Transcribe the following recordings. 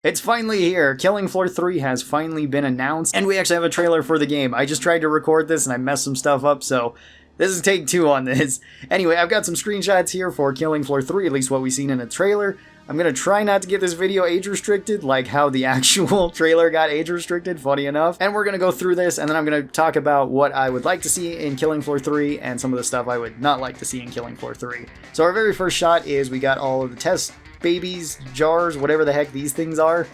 It's finally here. Killing Floor 3 has finally been announced, and we actually have a trailer for the game. I just tried to record this and I messed some stuff up, so this is take 2 on this. Anyway, I've got some screenshots here for Killing Floor 3, at least what we've seen in the trailer. I'm going to try not to get this video age restricted, like how the actual trailer got age restricted, funny enough. And we're going to go through this, and then I'm going to talk about what I would like to see in Killing Floor 3, and some of the stuff I would not like to see in Killing Floor 3. So our very first shot is we got all of the test babies, jars, whatever the heck these things are.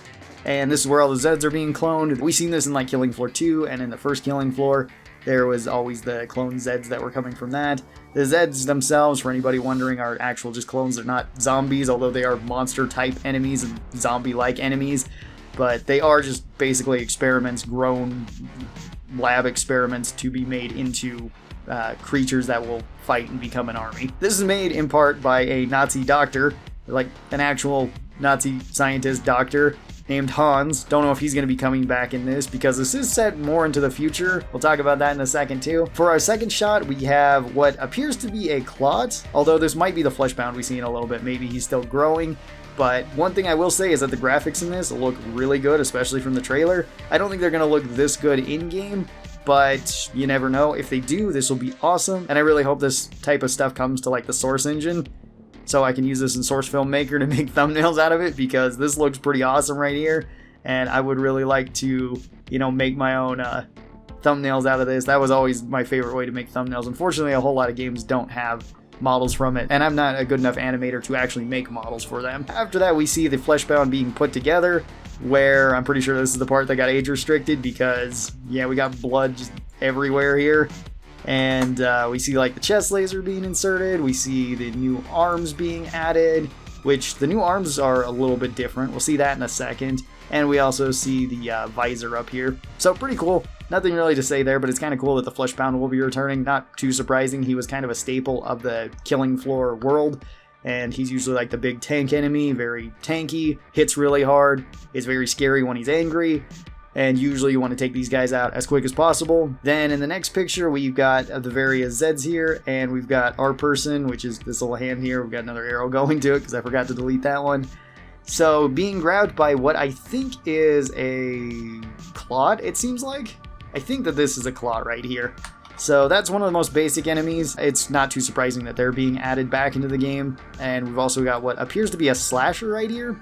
And this is where all the Zeds are being cloned. We've seen this in like Killing Floor 2, and in the first Killing Floor, there was always the clone Zeds that were coming from that. The Zeds themselves, for anybody wondering, are actual just clones. They're not zombies, although they are monster-type enemies and zombie-like enemies. But they are just basically experiments, grown lab experiments to be made into creatures that will fight and become an army. This is made in part by a Nazi doctor, like an actual Nazi scientist doctor named Hans. Don't know if he's going to be coming back in this, because this is set more into the future. We'll talk about that in a second too. For our second shot, we have what appears to be a Clot, although this might be the Fleshpound we see in a little bit. Maybe he's still growing. But one thing I will say is that the graphics in this look really good, especially from the trailer. I don't think they're going to look this good in-game, but you never know. If they do, this will be awesome. And I really hope this type of stuff comes to like the Source engine, so I can use this in Source Filmmaker to make thumbnails out of it, because this looks pretty awesome right here. And I would really like to, make my own thumbnails out of this. That was always my favorite way to make thumbnails. Unfortunately, a whole lot of games don't have models from it, and I'm not a good enough animator to actually make models for them. After that, we see the Fleshpound being put together, where I'm pretty sure this is the part that got age restricted, because, yeah, we got blood just everywhere here. And we see like the chest laser being inserted. We see the new arms being added, which the new arms are a little bit different. We'll see that in a second. And we also see the visor up here. So pretty cool. Nothing really to say there, but it's kind of cool that the Fleshpound will be returning. Not too surprising. He was kind of a staple of the Killing Floor world. And he's usually like the big tank enemy, very tanky, hits really hard, is very scary when he's angry. And usually you want to take these guys out as quick as possible. Then in the next picture, we've got the various Zeds here, and we've got our person, which is this little hand here. We've got another arrow going to it because I forgot to delete that one. So being grabbed by what I think is a Clot, it seems like. I think that this is a Clot right here. So that's one of the most basic enemies. It's not too surprising that they're being added back into the game. And we've also got what appears to be a Slasher right here.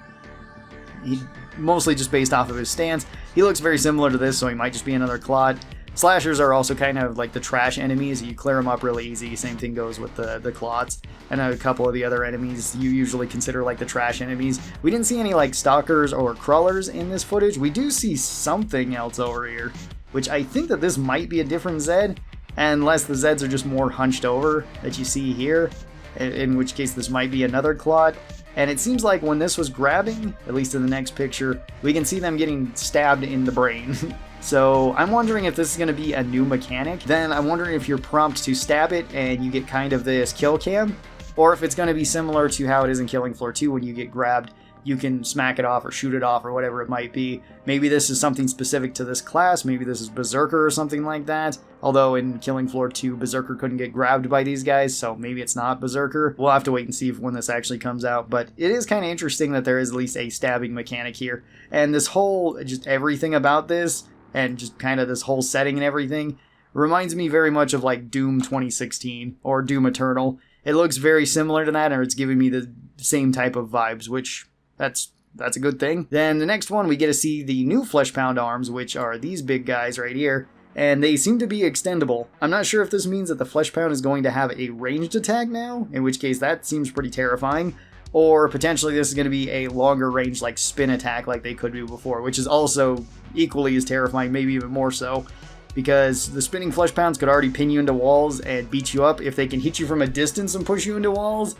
Mostly just based off of his stance. He looks very similar to this, so he might just be another Clot. Slashers are also kind of like the trash enemies. You clear them up really easy. Same thing goes with the Clots. And a couple of the other enemies you usually consider like the trash enemies. We didn't see any like stalkers or crawlers in this footage. We do see something else over here, which I think that this might be a different Zed, unless the Zeds are just more hunched over that you see here, in which case this might be another Clot. And it seems like when this was grabbing, at least in the next picture, we can see them getting stabbed in the brain. So I'm wondering if this is going to be a new mechanic. Then I'm wondering if you're prompt to stab it and you get kind of this kill cam, or if it's going to be similar to how it is in Killing Floor 2 when you get grabbed. You can smack it off or shoot it off or whatever it might be. Maybe this is something specific to this class. Maybe this is Berserker or something like that. Although in Killing Floor 2, Berserker couldn't get grabbed by these guys, so maybe it's not Berserker. We'll have to wait and see when this actually comes out. But it is kind of interesting that there is at least a stabbing mechanic here. And this whole, just everything about this, and just kind of this whole setting and everything, reminds me very much of like Doom 2016 or Doom Eternal. It looks very similar to that, and it's giving me the same type of vibes, which that's a good thing. Then the next one, we get to see the new Fleshpound arms, which are these big guys right here, and they seem to be extendable. I'm not sure if this means that the Fleshpound is going to have a ranged attack now, in which case that seems pretty terrifying, or potentially this is going to be a longer range like spin attack like they could do before, which is also equally as terrifying, maybe even more so, because the spinning Fleshpounds could already pin you into walls and beat you up. If they can hit you from a distance and push you into walls,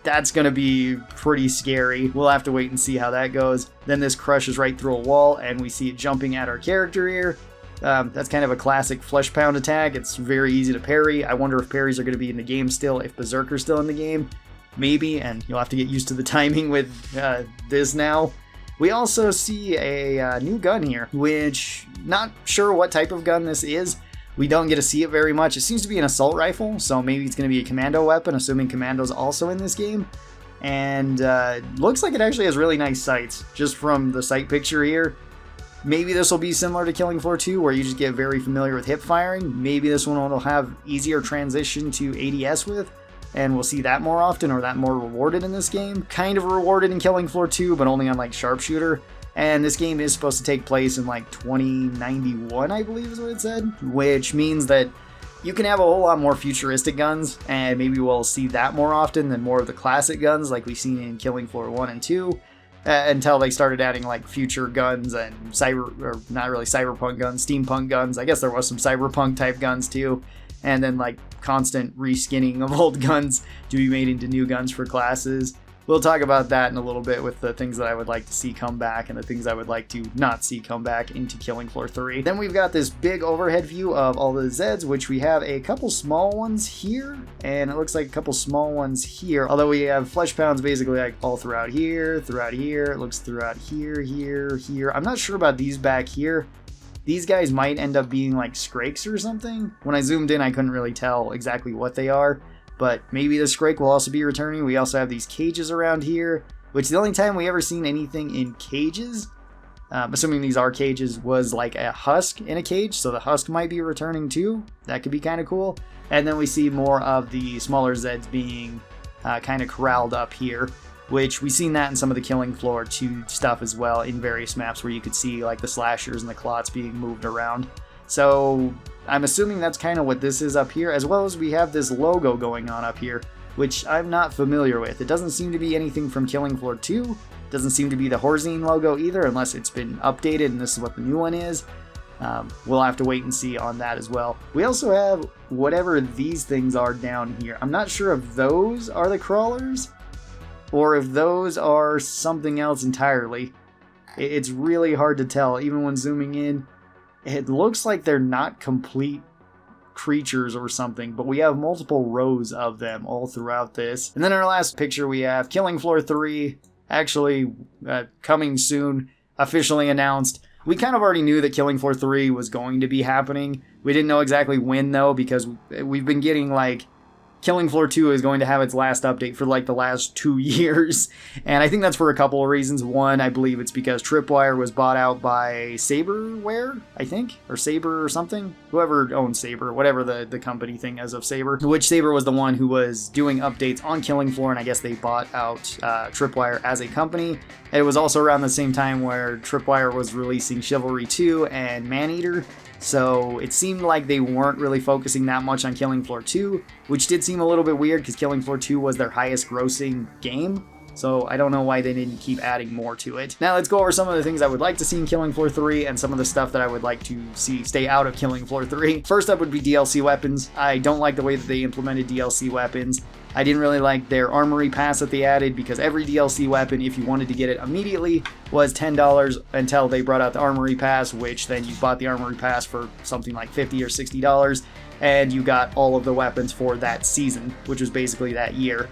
that's going to be pretty scary. We'll have to wait and see how that goes. Then this crushes right through a wall, and we see it jumping at our character here. That's kind of a classic Fleshpound attack. It's very easy to parry. I wonder if parries are going to be in the game still, if Berserker's still in the game. Maybe, and you'll have to get used to the timing with this now. We also see a new gun here, which not sure what type of gun this is. We don't get to see it very much. It seems to be an assault rifle, so maybe it's going to be a commando weapon, assuming commando's also in this game. and looks like it actually has really nice sights, just from the sight picture here. Maybe this will be similar to Killing Floor 2, where you just get very familiar with hip firing. Maybe this one will have easier transition to ADS with, and we'll see that more often, or that more rewarded in this game. Kind of rewarded in Killing Floor 2, but only on like Sharpshooter. And this game is supposed to take place in like 2091, I believe is what it said, which means that you can have a whole lot more futuristic guns, and maybe we'll see that more often than more of the classic guns like we've seen in Killing Floor 1 and 2. Until they started adding like future guns and not really cyberpunk guns, steampunk guns. I guess there was some cyberpunk type guns too. And then like constant reskinning of old guns to be made into new guns for classes. We'll talk about that in a little bit with the things that I would like to see come back and the things I would like to not see come back into Killing Floor 3. Then we've got this big overhead view of all the Zeds, which we have a couple small ones here, and it looks like a couple small ones here. Although we have Fleshpounds basically like all throughout here, it looks throughout here, here. I'm not sure about these back here. These guys might end up being like Skrakes or something. When I zoomed in, I couldn't really tell exactly what they are. But maybe the Skrake will also be returning. We also have these cages around here, which the only time we ever seen anything in cages, assuming these are cages, was like a husk in a cage. So the husk might be returning too. That could be kind of cool. And then we see more of the smaller Zeds being kind of corralled up here, which we've seen that in some of the Killing Floor 2 stuff as well in various maps where you could see like the slashers and the clots being moved around. So I'm assuming that's kind of what this is up here, as well as we have this logo going on up here, which I'm not familiar with. It doesn't seem to be anything from Killing Floor 2. Doesn't seem to be the Horzine logo either, unless it's been updated and this is what the new one is. We'll have to wait and see on that as well. We also have whatever these things are down here. I'm not sure if those are the crawlers or if those are something else entirely. It's really hard to tell, even when zooming in. It looks like they're not complete creatures or something, but we have multiple rows of them all throughout this. And then in our last picture, we have Killing Floor 3, actually coming soon, officially announced. We kind of already knew that Killing Floor 3 was going to be happening. We didn't know exactly when, though, because we've been getting, like, Killing Floor 2 is going to have its last update for like the last 2 years. And I think that's for a couple of reasons. One, I believe it's because Tripwire was bought out by Saberware, I think, or Saber or something. Whoever owns Saber, whatever the company thing is of Saber. Which Saber was the one who was doing updates on Killing Floor, and I guess they bought out Tripwire as a company. And it was also around the same time where Tripwire was releasing Chivalry 2 and Maneater. So it seemed like they weren't really focusing that much on Killing Floor 2, which did seem a little bit weird because Killing Floor 2 was their highest grossing game. So I don't know why they didn't keep adding more to it. Now let's go over some of the things I would like to see in Killing Floor 3 and some of the stuff that I would like to see stay out of Killing Floor 3. First up would be DLC weapons. I don't like the way that they implemented DLC weapons. I didn't really like their armory pass that they added because every DLC weapon, if you wanted to get it immediately, was $10 until they brought out the armory pass, which then you bought the armory pass for something like $50 or $60, and you got all of the weapons for that season, which was basically that year.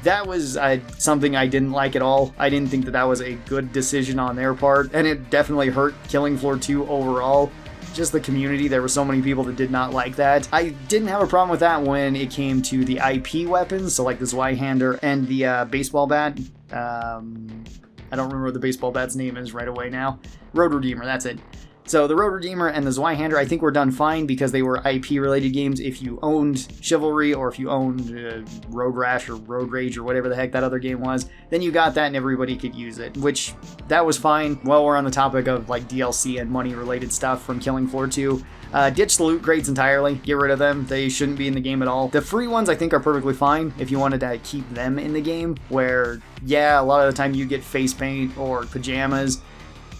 That was something I didn't like at all. I didn't think that that was a good decision on their part, and it definitely hurt Killing Floor 2 overall. Just the community, there were so many people that did not like that. I didn't have a problem with that when it came to the IP weapons, so like the Zweihander and the baseball bat. I don't remember what the baseball bat's name is right away now. Road Redeemer, that's it. So the Road Redeemer and the Zweihander, I think were done fine because they were IP-related games. If you owned Chivalry or if you owned Road Rash or Road Rage or whatever the heck that other game was, then you got that and everybody could use it, which that was fine. While we're on the topic of like DLC and money-related stuff from Killing Floor 2, ditch the loot crates entirely. Get rid of them. They shouldn't be in the game at all. The free ones I think are perfectly fine if you wanted to keep them in the game, where, yeah, a lot of the time you get face paint or pajamas,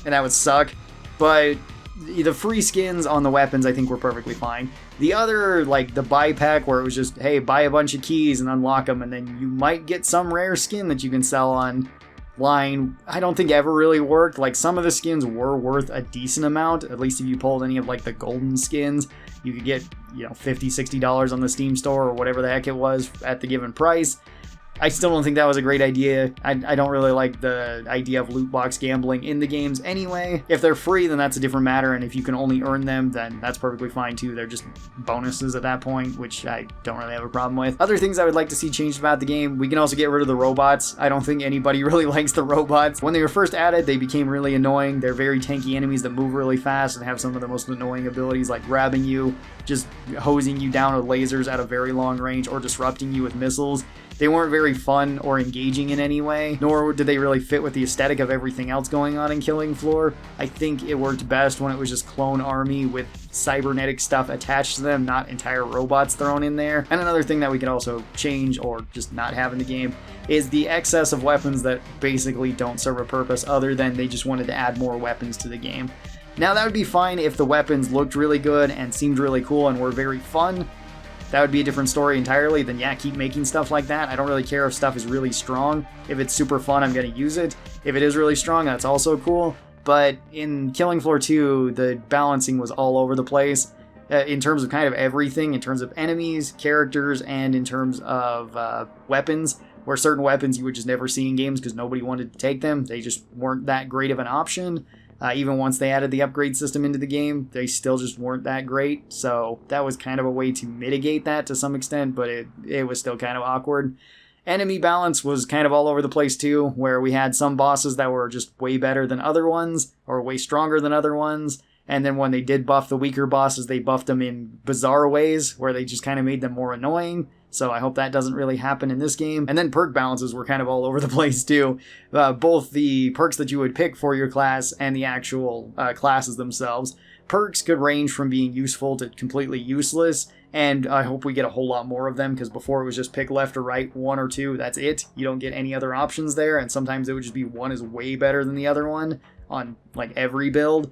and that would suck, but the free skins on the weapons I think were perfectly fine. The other, like the buy pack where it was just, hey, buy a bunch of keys and unlock them and then you might get some rare skin that you can sell online, I don't think ever really worked. Like some of the skins were worth a decent amount, at least if you pulled any of like the golden skins. You could get, $50, $60 on the Steam store or whatever the heck it was at the given price. I still don't think that was a great idea. I don't really like the idea of loot box gambling in the games anyway. If they're free, then that's a different matter, and if you can only earn them, then that's perfectly fine too. They're just bonuses at that point, which I don't really have a problem with. Other things I would like to see changed about the game, we can also get rid of the robots. I don't think anybody really likes the robots. When they were first added, they became really annoying. They're very tanky enemies that move really fast and have some of the most annoying abilities, like grabbing you, just hosing you down with lasers at a very long range, or disrupting you with missiles. They weren't very fun or engaging in any way, nor did they really fit with the aesthetic of everything else going on in Killing Floor. I think it worked best when it was just clone army with cybernetic stuff attached to them, not entire robots thrown in there. And another thing that we could also change or just not have in the game is the excess of weapons that basically don't serve a purpose other than they just wanted to add more weapons to the game. Now that would be fine if the weapons looked really good and seemed really cool and were very fun. That would be a different story entirely. Then yeah, keep making stuff like that. I don't really care if stuff is really strong. If it's super fun, I'm going to use it. If it is really strong, that's also cool. But in Killing Floor 2, the balancing was all over the place in terms of kind of everything, in terms of enemies, characters, and in terms of weapons, where certain weapons you would just never see in games because nobody wanted to take them. They just weren't that great of an option. Even once they added the upgrade system into the game, they still just weren't that great. So that was kind of a way to mitigate that to some extent, but it was still kind of awkward. Enemy balance was kind of all over the place too, where we had some bosses that were just way better than other ones, or way stronger than other ones. And then when they did buff the weaker bosses, they buffed them in bizarre ways, where they just kind of made them more annoying. So I hope that doesn't really happen in this game. And then perk balances were kind of all over the place too. Both the perks that you would pick for your class and the actual classes themselves. Perks could range from being useful to completely useless, and I hope we get a whole lot more of them, because before it was just pick left or right, one or two, that's it. You don't get any other options there, and sometimes it would just be one is way better than the other one on like every build.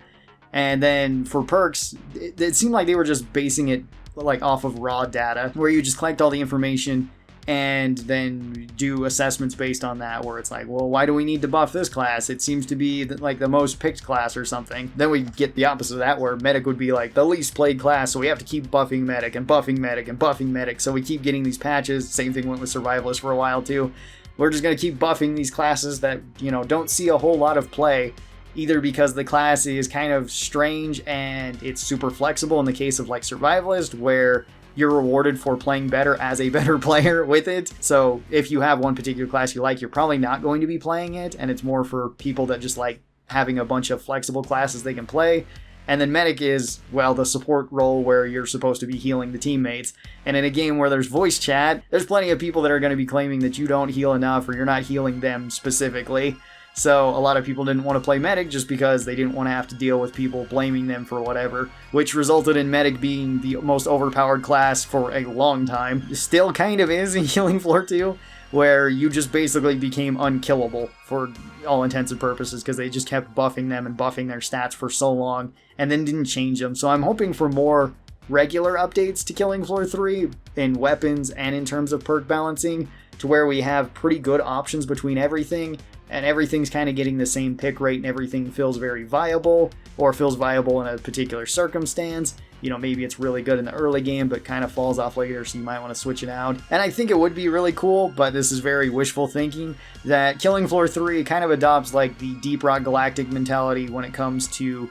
And then for perks, it seemed like they were just basing it like off of raw data, where you just collect all the information and then do assessments based on that, where it's like, well, why do we need to buff this class? It seems to be like the most picked class or something. Then we get the opposite of that, where medic would be like the least played class, so we have to keep buffing medic and buffing medic and buffing medic, so we keep getting these patches. Same thing went with survivalist for a while too. We're just going to keep buffing these classes that, you know, don't see a whole lot of play, either because the class is kind of strange and it's super flexible in the case of like survivalist, where you're rewarded for playing better as a better player with it. So if you have one particular class you like, you're probably not going to be playing it, and it's more for people that just like having a bunch of flexible classes they can play. And then medic is, well, the support role where you're supposed to be healing the teammates. And in a game where there's voice chat, there's plenty of people that are going to be claiming that you don't heal enough, or you're not healing them specifically. So a lot of people didn't want to play medic just because they didn't want to have to deal with people blaming them for whatever, which resulted in medic being the most overpowered class for a long time. Still kind of is in Killing Floor 2, where you just basically became unkillable for all intents and purposes, because they just kept buffing them and buffing their stats for so long and then didn't change them. So I'm hoping for more regular updates to Killing Floor 3 in weapons and in terms of perk balancing, to where we have pretty good options between everything, and everything's kind of getting the same pick rate, and everything feels very viable, or feels viable in a particular circumstance. You know, maybe it's really good in the early game, but kind of falls off later, so you might want to switch it out. And I think it would be really cool, but this is very wishful thinking, that Killing Floor 3 kind of adopts like the Deep Rock Galactic mentality when it comes to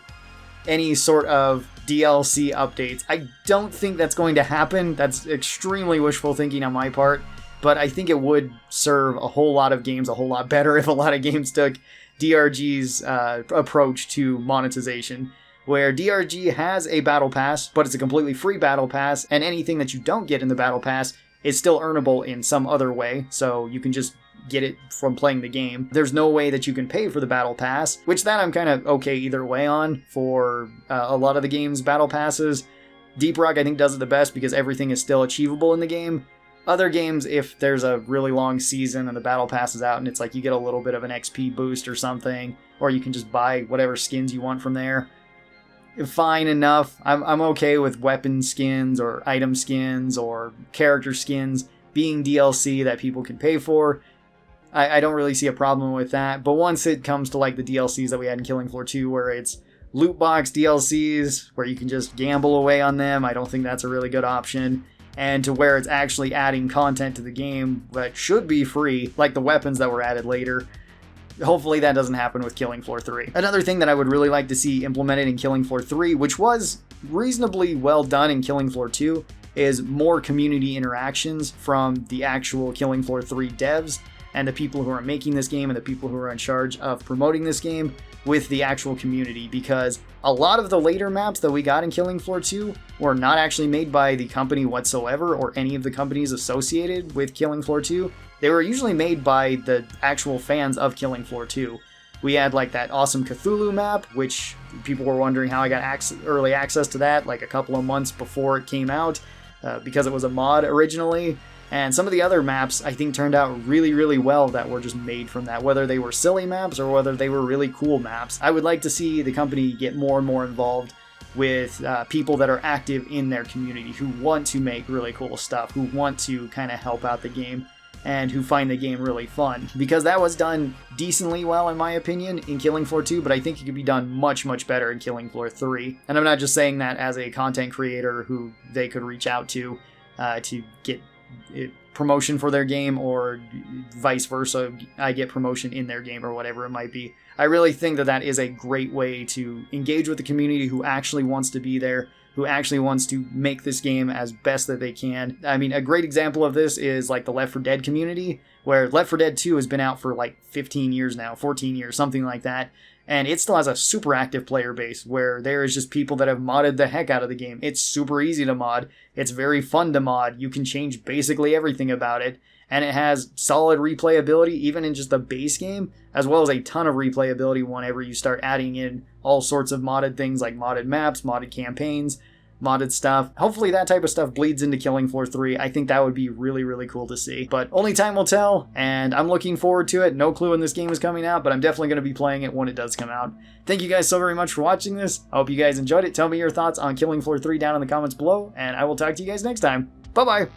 any sort of DLC updates. I don't think that's going to happen. That's extremely wishful thinking on my part. But I think it would serve a whole lot of games a whole lot better if a lot of games took DRG's approach to monetization, where DRG has a battle pass, but it's a completely free battle pass, and anything that you don't get in the battle pass is still earnable in some other way, so you can just get it from playing the game. There's no way that you can pay for the battle pass, which that I'm kind of okay either way on for a lot of the game's battle passes. Deep Rock I think does it the best because everything is still achievable in the game. Other games, if there's a really long season and the battle passes out and it's like you get a little bit of an XP boost or something, or you can just buy whatever skins you want from there, fine enough. I'm okay with weapon skins or item skins or character skins being DLC that people can pay for. I don't really see a problem with that. But once it comes to like the DLCs that we had in Killing Floor 2, where it's loot box DLCs where you can just gamble away on them, I don't think that's a really good option. and to where it's actually adding content to the game that should be free, like the weapons that were added later. Hopefully that doesn't happen with Killing Floor 3. Another thing that I would really like to see implemented in Killing Floor 3, which was reasonably well done in Killing Floor 2, is more community interactions from the actual Killing Floor 3 devs and the people who are making this game and the people who are in charge of promoting this game with the actual community, because a lot of the later maps that we got in Killing Floor 2 were not actually made by the company whatsoever or any of the companies associated with Killing Floor 2. They were usually made by the actual fans of Killing Floor 2. We had like that awesome Cthulhu map, which people were wondering how I got early access to that like a couple of months before it came out, because it was a mod originally. And some of the other maps I think turned out really, really well that were just made from that, whether they were silly maps or whether they were really cool maps. I would like to see the company get more and more involved with people that are active in their community, who want to make really cool stuff, who want to kind of help out the game, and who find the game really fun. Because that was done decently well, in my opinion, in Killing Floor 2, but I think it could be done much, much better in Killing Floor 3. And I'm not just saying that as a content creator who they could reach out to get promotion for their game, or vice versa, I get promotion in their game, or whatever it might be. I really think that that is a great way to engage with the community who actually wants to be there, who actually wants to make this game as best that they can. I mean, a great example of this is like the Left 4 Dead community, where Left 4 Dead 2 has been out for like 15 years now, 14 years, something like that. And it still has a super active player base where there is just people that have modded the heck out of the game. It's super easy to mod. It's very fun to mod. You can change basically everything about it. And it has solid replayability, even in just the base game, as well as a ton of replayability whenever you start adding in all sorts of modded things like modded maps, modded campaigns, modded stuff. Hopefully that type of stuff bleeds into Killing Floor 3. I think that would be really, really cool to see. But only time will tell, and I'm looking forward to it. No clue when this game is coming out, but I'm definitely going to be playing it when it does come out. Thank you guys so very much for watching this. I hope you guys enjoyed it. Tell me your thoughts on Killing Floor 3 down in the comments below, and I will talk to you guys next time. Bye-bye!